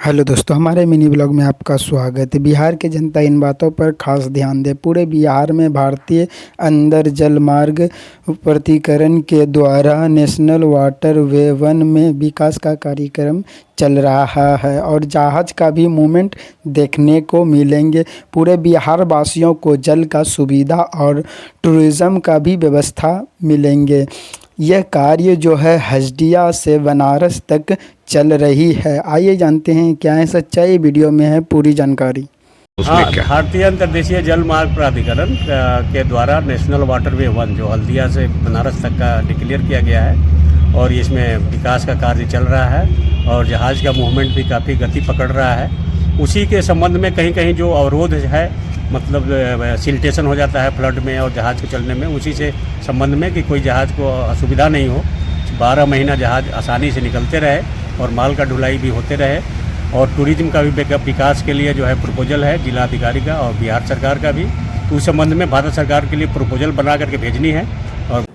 Hello दोस्तों, हमारे mini blog में आपका स्वागत है। बिहार की जनता इन बातों पर खास ध्यान दे। पूरे बिहार में भारतीय अंतर जल मार्ग प्राधिकरण के द्वारा नेशनल वाटर वे वन में विकास का कार्यक्रम चल रहा है और जहाज का भी मूवमेंट देखने को मिलेंगे। पूरे बिहार वासियों को जल का सुविधा और टूरिज़्म का भी व्यवस्था मिलेंगे। यह कार्य जो है हल्दिया से बनारस तक चल रही है। आइए जानते हैं क्या है सच्चाई। वीडियो में है पूरी जानकारी। हाँ, भारतीय अंतर्देशीय जल मार्ग प्राधिकरण के द्वारा नेशनल वाटरवे वन जो हल्दिया से बनारस तक का डिक्लेयर किया गया है और इसमें विकास का कार्य चल रहा है और जहाज़ का मूवमेंट भी काफ़ी गति पकड़ रहा है। उसी के संबंध में कहीं कहीं जो अवरोध है, मतलब सिल्टेशन हो जाता है फ्लड में और जहाज़ को चलने में, उसी से संबंध में कि कोई जहाज़ को असुविधा नहीं हो, 12 महीना जहाज़ आसानी से निकलते रहे और माल का ढुलाई भी होते रहे। और टूरिज्म का भी विकास के लिए जो है प्रपोजल है जिला अधिकारी का और बिहार सरकार का भी, तो उस संबंध में भारत सरकार के लिए प्रपोजल बना करके भेजनी है। और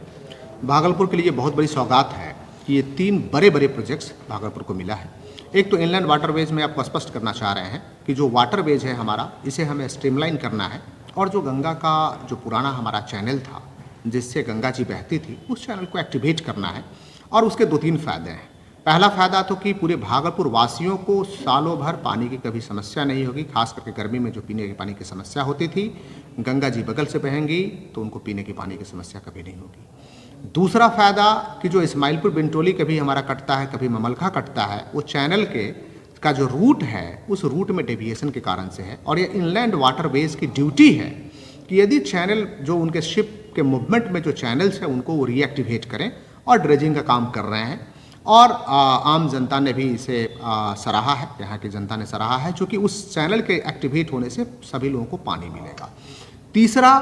भागलपुर के लिए बहुत बड़ी सौगात है कि ये 3 बड़े बड़े प्रोजेक्ट्स भागलपुर को मिला है। एक तो इनलैंड वाटरवेज में आपको स्पष्ट करना चाह रहे हैं कि जो वाटरवेज है हमारा, इसे हमें स्ट्रीमलाइन करना है और जो गंगा का जो पुराना हमारा चैनल था जिससे गंगा जी बहती थी, उस चैनल को एक्टिवेट करना है। और उसके 2-3 फ़ायदे हैं। पहला फ़ायदा तो कि पूरे भागलपुर वासियों को सालों भर पानी की कभी समस्या नहीं होगी। खास करके गर्मी में जो पीने के पानी की समस्या होती थी, गंगा जी बगल से बहेंगी तो उनको पीने की पानी की समस्या कभी नहीं होगी। दूसरा फ़ायदा कि जो इस्माइलपुर बिंटोली कभी हमारा कटता है, कभी ममलखा कटता है, वो चैनल का जो रूट है उस रूट में डेविएशन के कारण से है। और ये इनलैंड वाटरवेज की ड्यूटी है कि यदि चैनल जो उनके शिप के मूवमेंट में जो चैनल्स हैं उनको वो रीएक्टिवेट करें, और ड्रेजिंग का काम कर रहे हैं। और आम जनता ने भी इसे सराहा है, यहाँ की जनता ने सराहा है, क्योंकि उस चैनल के एक्टिवेट होने से सभी लोगों को पानी मिलेगा। तीसरा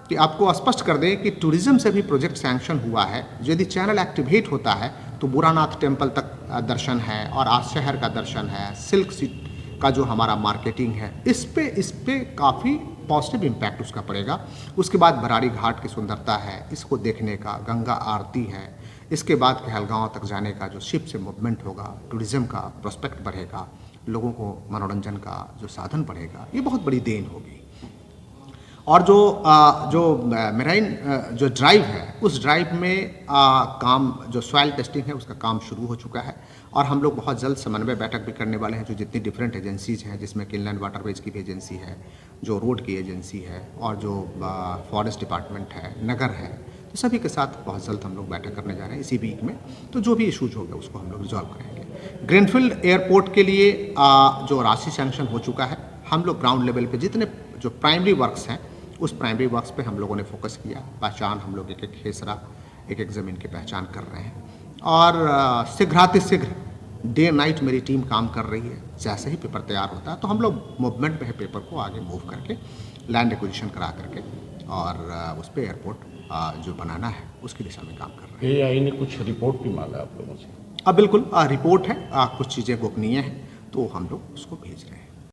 कि आपको स्पष्ट कर दें कि टूरिज्म से भी प्रोजेक्ट सैंक्शन हुआ है। यदि चैनल एक्टिवेट होता है तो बुरानाथ टेम्पल तक दर्शन है और आज शहर का दर्शन है, सिल्क सीट का जो हमारा मार्केटिंग है, इस पे काफ़ी पॉजिटिव इम्पैक्ट उसका पड़ेगा। उसके बाद बराड़ी घाट की सुंदरता है, इसको देखने का, गंगा आरती है, इसके बाद कहलगांव तक जाने का जो शिप से मूवमेंट होगा, टूरिज़्म का प्रोस्पेक्ट बढ़ेगा, लोगों को मनोरंजन का जो साधन बढ़ेगा, ये बहुत बड़ी देन होगी। और जो मेराइन जो ड्राइव है, उस ड्राइव में काम जो सॉइल टेस्टिंग है उसका काम शुरू हो चुका है और हम लोग बहुत जल्द समन्वय बैठक भी करने वाले हैं। जो जितनी डिफरेंट एजेंसीज़ हैं, जिसमें कि इनलैंड वाटरवेज की भी एजेंसी है, जो रोड की एजेंसी है और जो फॉरेस्ट डिपार्टमेंट है, नगर है, तो सभी के साथ बहुत जल्द हम लोग बैठक करने जा रहे हैं इसी वीक में। तो जो भी इशूज़ होगा उसको हम लोग रिजॉल्व करेंगे। ग्रीनफील्ड एयरपोर्ट के लिए जो राशि सैंक्शन हो चुका है, हम लोग ग्राउंड लेवल पे जितने जो प्राइमरी वर्क्स हैं उस प्राइमरी वर्क्स पे हम लोगों ने फोकस किया। पहचान हम लोग एक एक खेसरा, एक एक ज़मीन की पहचान कर रहे हैं और शीघ्रातिशीघ्र डे नाइट मेरी टीम काम कर रही है। जैसे ही पेपर तैयार होता है तो हम लोग मूवमेंट में है पेपर को आगे मूव करके लैंड एक्विजिशन करा करके और उस पर एयरपोर्ट जो बनाना है उसकी दिशा में काम कर रहे हैं। एआई ने कुछ रिपोर्ट भी मांगा आप लोगों से? बिल्कुल रिपोर्ट है, कुछ चीज़ें गोपनीय हैं तो हम लोग उसको भेज रहे हैं।